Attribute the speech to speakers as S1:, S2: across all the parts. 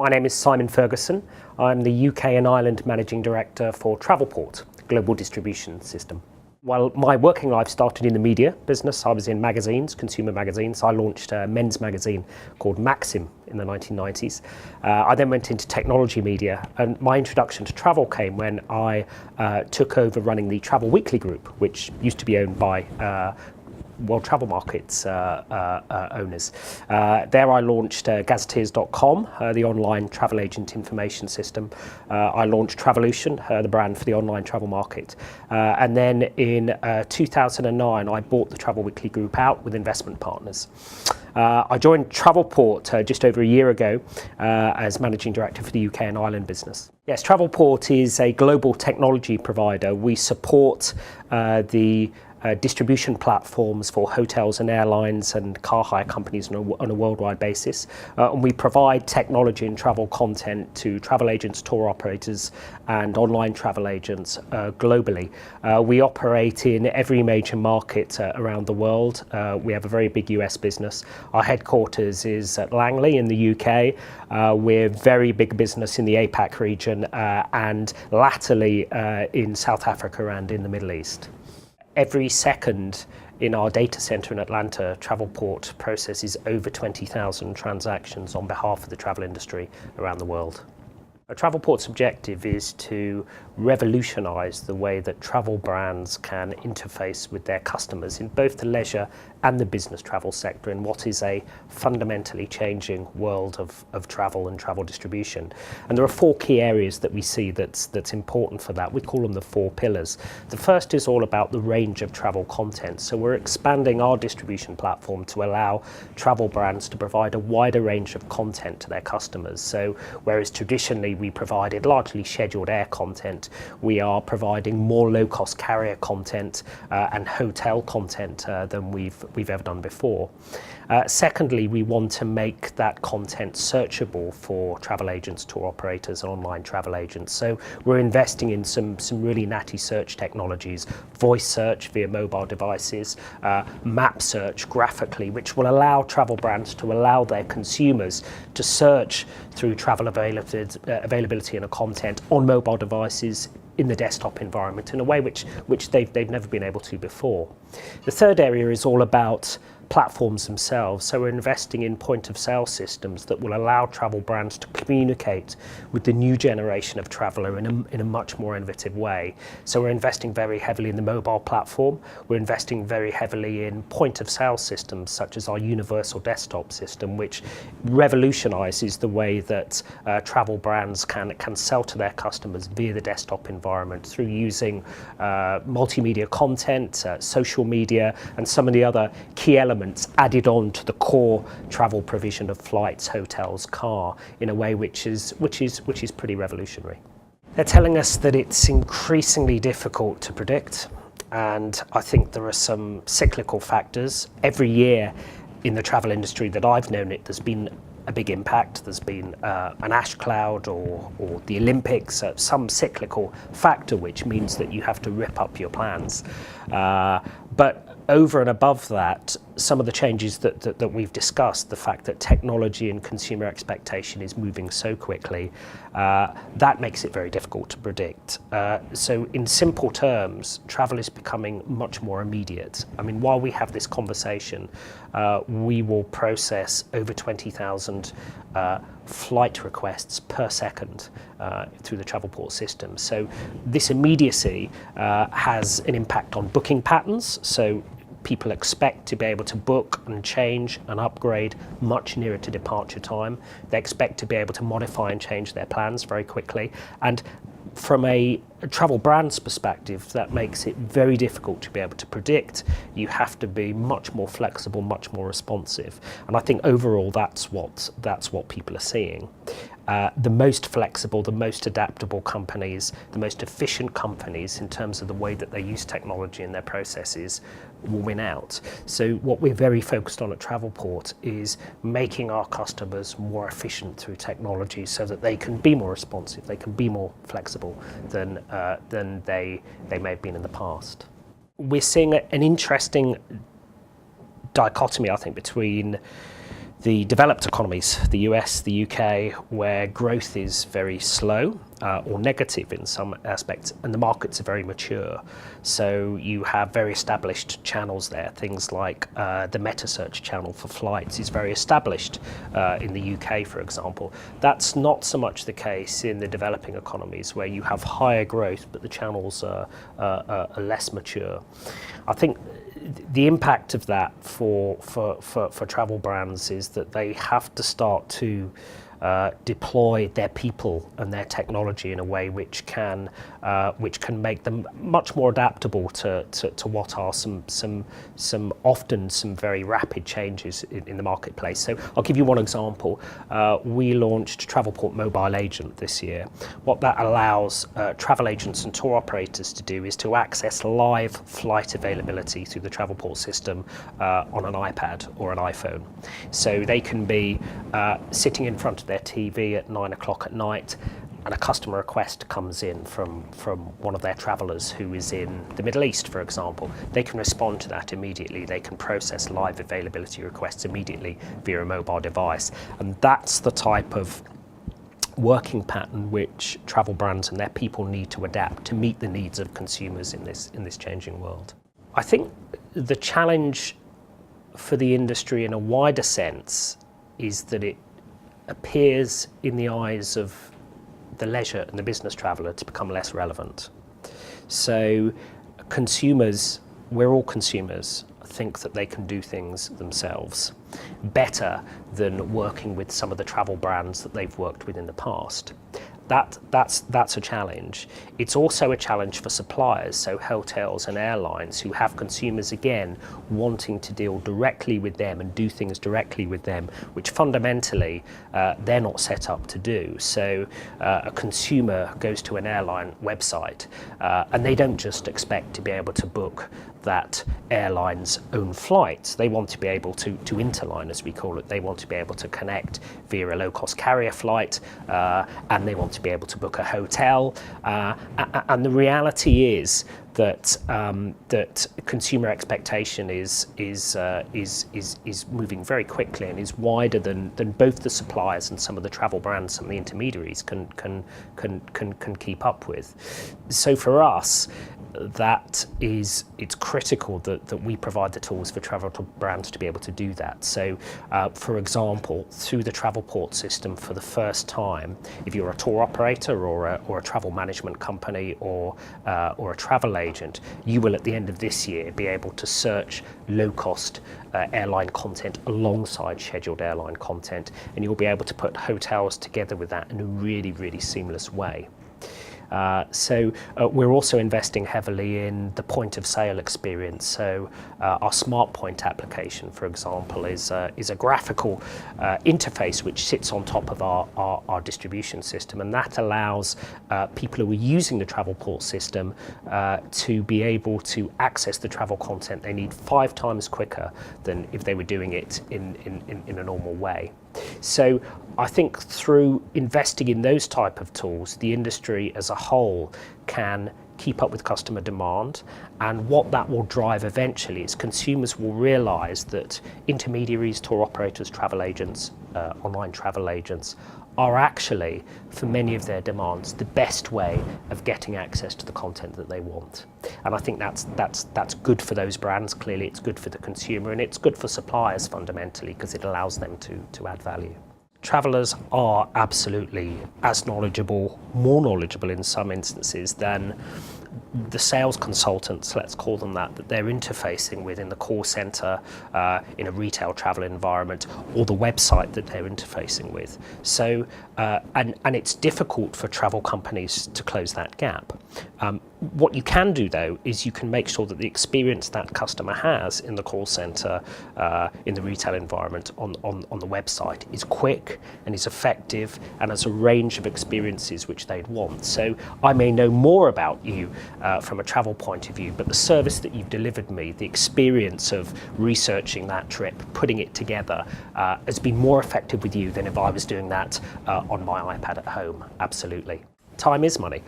S1: My name is Simon Ferguson. I'm the UK and Ireland Managing Director for Travelport, global distribution system. While my working life started in the media business, I was in magazines, consumer magazines. I launched a men's magazine called Maxim in the 1990s. I then went into technology media, and my introduction to travel came when I took over running the Travel Weekly group, which used to be owned by World Travel Markets owners. There I launched gazetteers.com, the online travel agent information system. I launched Travolution, the brand for the online travel market. And then in 2009, I bought the Travel Weekly group out with investment partners. I joined Travelport just over a year ago as Managing Director for the UK and Ireland business. Yes, Travelport is a global technology provider. We support the distribution platforms for hotels and airlines and car hire companies on a worldwide basis. And we provide technology and travel content to travel agents, tour operators and online travel agents globally. We operate in every major market around the world. We have a very big US business. Our headquarters is at Langley in the UK. We're very big business in the APAC region and latterly in South Africa and in the Middle East. Every second in our data center in Atlanta, Travelport processes over 20,000 transactions on behalf of the travel industry around the world. Travelport's objective is to revolutionise the way that travel brands can interface with their customers in both the leisure and the business travel sector in what is a fundamentally changing world of travel and travel distribution. And there are four key areas that we see that's important for that. We call them the four pillars. The first is all about the range of travel content. So we're expanding our distribution platform to allow travel brands to provide a wider range of content to their customers. So whereas traditionally we provided largely scheduled air content, we are providing more low-cost carrier content and hotel content than we've ever done before. Secondly, we want to make that content searchable for travel agents, tour operators and online travel agents. So we're investing in some really natty search technologies, voice search via mobile devices, map search graphically, which will allow travel brands to allow their consumers to search through travel availability and content on mobile devices in the desktop environment in a way which they've never been able to before. The third area is all about platforms themselves. So we're investing in point of sale systems that will allow travel brands to communicate with the new generation of traveller in a much more innovative way. So we're investing very heavily in the mobile platform. We're investing very heavily in point of sale systems such as our universal desktop system, which revolutionises the way that travel brands can sell to their customers via the desktop environment through using multimedia content, social media and some of the other key elements added on to the core travel provision of flights, hotels, car in a way which is pretty revolutionary. They're telling us that it's increasingly difficult to predict, and I think there are some cyclical factors. Every year in the travel industry that I've known it, there's been a big impact. There's been an ash cloud or the Olympics, some cyclical factor which means that you have to rip up your plans. But over and above that, some of the changes that we've discussed, the fact that technology and consumer expectation is moving so quickly, that makes it very difficult to predict. So in simple terms, travel is becoming much more immediate. I mean, while we have this conversation, we will process over 20,000 flight requests per second through the Travelport system. So this immediacy has an impact on booking patterns. So people expect to be able to book and change and upgrade much nearer to departure time. They expect to be able to modify and change their plans very quickly. And from a travel brand's perspective, that makes it very difficult to be able to predict. You have to be much more flexible, much more responsive. And I think overall that's what people are seeing. The most flexible, the most adaptable companies, the most efficient companies in terms of the way that they use technology in their processes will win out. So what we're very focused on at Travelport is making our customers more efficient through technology so that they can be more responsive, they can be more flexible than they may have been in the past. We're seeing an interesting dichotomy, I think, between the developed economies, the US, the UK, where growth is very slow or negative in some aspects, and the markets are very mature. So you have very established channels there. Things like the meta search channel for flights is very established in the UK, for example. That's not so much the case in the developing economies, where you have higher growth, but the channels are less mature. I think the impact of that for travel brands is that they have to start to deploy their people and their technology in a way which can make them much more adaptable to what are some often very rapid changes in the marketplace. So I'll give you one example. We launched Travelport Mobile Agent this year. What that allows travel agents and tour operators to do is to access live flight availability through the Travelport system on an iPad or an iPhone. So they can be sitting in front of their TV at 9 o'clock at night, and a customer request comes in from one of their travellers who is in the Middle East, for example. They can respond to that immediately. They can process live availability requests immediately via a mobile device. And that's the type of working pattern which travel brands and their people need to adapt to meet the needs of consumers in this changing world. I think the challenge for the industry in a wider sense is that it appears in the eyes of the leisure and the business traveller to become less relevant. So consumers, we're all consumers, think that they can do things themselves better than working with some of the travel brands that they've worked with in the past. That's a challenge. It's also a challenge for suppliers, so hotels and airlines who have consumers again wanting to deal directly with them and do things directly with them, which fundamentally they're not set up to do. So a consumer goes to an airline website and they don't just expect to be able to book that airline's own flights. They want to be able to interline, as we call it. They want to be able to connect via a low-cost carrier flight, and they want to be able to book a hotel. And the reality is that that consumer expectation is moving very quickly and is wider than both the suppliers and some of the travel brands and the intermediaries can keep up with. So for us, it's critical that we provide the tools for travel brands to be able to do that. So, for example, through the Travelport system, for the first time, if you're a tour operator or a travel management company or a travel agent, you will at the end of this year be able to search low-cost airline content alongside scheduled airline content, and you'll be able to put hotels together with that in a really, really seamless way. So we're also investing heavily in the point of sale experience. So our Smart Point application, for example, is a graphical interface which sits on top of our distribution system, and that allows people who are using the Travelport system to be able to access the travel content they need 5 times quicker than if they were doing it in a normal way. So I think through investing in those type of tools, the industry as a whole can keep up with customer demand, and what that will drive eventually is consumers will realise that intermediaries, tour operators, travel agents, online travel agents are actually, for many of their demands, the best way of getting access to the content that they want. And I think that's good for those brands. Clearly it's good for the consumer, and it's good for suppliers fundamentally, because it allows them to add value. Travellers are absolutely as knowledgeable, more knowledgeable in some instances than the sales consultants, let's call them that they're interfacing with in the call centre, in a retail travel environment, or the website that they're interfacing with. So, and it's difficult for travel companies to close that gap. What you can do though is you can make sure that the experience that customer has in the call centre, in the retail environment, on the website is quick and is effective and has a range of experiences which they'd want. So I may know more about you from a travel point of view, but the service that you've delivered me, the experience of researching that trip, putting it together, has been more effective with you than if I was doing that on my iPad at home. Absolutely. Time is money.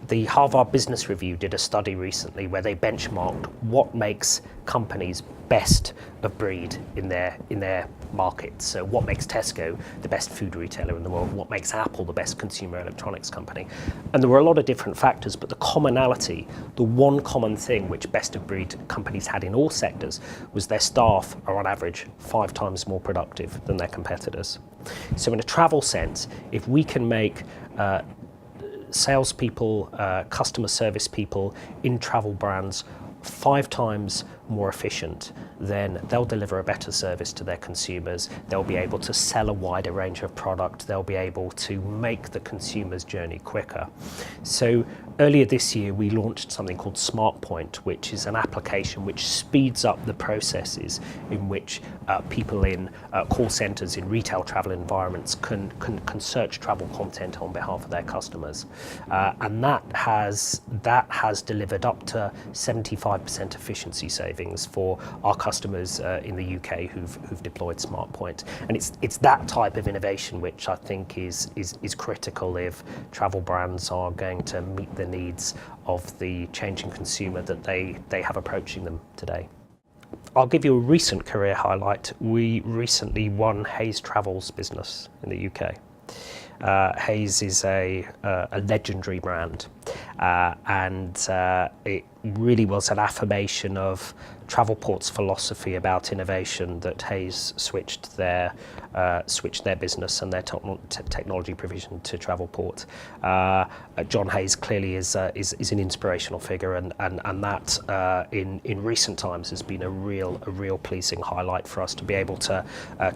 S1: The Harvard Business Review did a study recently where they benchmarked what makes companies best of breed in their markets. So what makes Tesco the best food retailer in the world? What makes Apple the best consumer electronics company? And there were a lot of different factors, but the commonality, the one common thing which best of breed companies had in all sectors was their staff are on average 5 times more productive than their competitors. So in a travel sense, if we can make salespeople, customer service people in travel brands 5 times more efficient, then they'll deliver a better service to their consumers. They'll be able to sell a wider range of product. They'll be able to make the consumer's journey quicker. So earlier this year, we launched something called SmartPoint, which is an application which speeds up the processes in which people in call centres in retail travel environments can search travel content on behalf of their customers. And that has delivered up to 75% efficiency savings for our customers in the UK who've deployed SmartPoint. And it's that type of innovation which I think is critical if travel brands are going to meet the needs of the changing consumer that they have approaching them today. I'll give you a recent career highlight. We recently won Hays Travel's business in the UK. Hays is a legendary brand, and it really was an affirmation of Travelport's philosophy about innovation that Hays switched their business and their technology provision to Travelport. John Hays clearly is an inspirational figure, and that in recent times has been a real pleasing highlight for us to be able to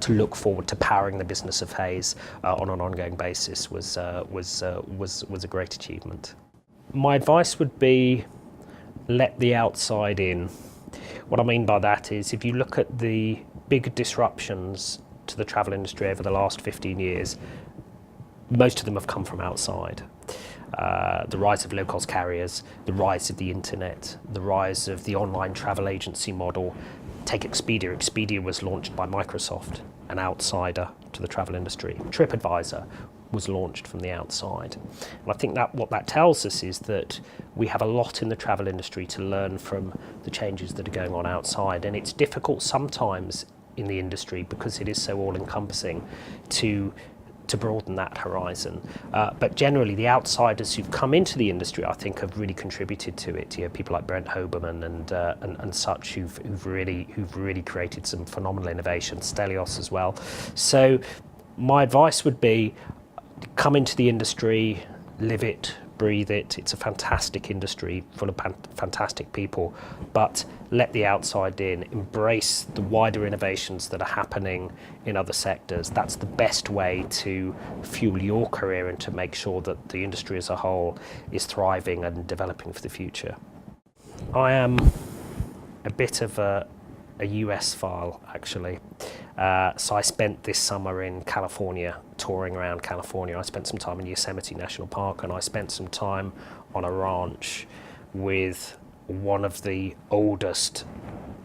S1: look forward to powering the business of Hays on an ongoing basis was a great achievement. My advice would be let the outside in. What I mean by that is if you look at the big disruptions to the travel industry over the last 15 years, most of them have come from outside. The rise of low-cost carriers, the rise of the internet, the rise of the online travel agency model. Take Expedia. Expedia was launched by Microsoft, an outsider to the travel industry. TripAdvisor was launched from the outside. And I think that what that tells us is that we have a lot in the travel industry to learn from the changes that are going on outside. And it's difficult sometimes in the industry because it is so all-encompassing to broaden that horizon. But generally, the outsiders who've come into the industry, I think, have really contributed to it. You know, people like Brent Hoberman and such who've really created some phenomenal innovation. Stelios as well. So my advice would be come into the industry, live it, breathe it. It's a fantastic industry full of fantastic people, but let the outside in, embrace the wider innovations that are happening in other sectors. That's the best way to fuel your career and to make sure that the industry as a whole is thriving and developing for the future. I am a bit of a US file, actually. So I spent this summer in California, touring around California. I spent some time in Yosemite National Park, and I spent some time on a ranch with one of the oldest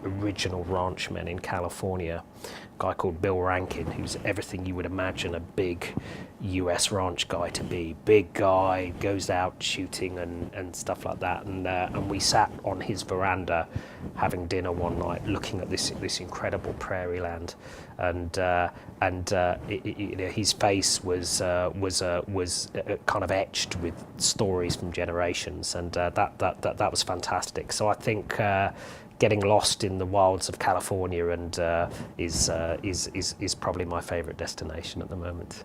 S1: original ranchmen in California, a guy called Bill Rankin, who's everything you would imagine a big US ranch guy to be. Big guy, goes out shooting and stuff like that. And we sat on his veranda having dinner one night, looking at this incredible prairie land, and his face was kind of etched with stories from generations, and that was fantastic. So I think getting lost in the wilds of California and is probably my favourite destination at the moment.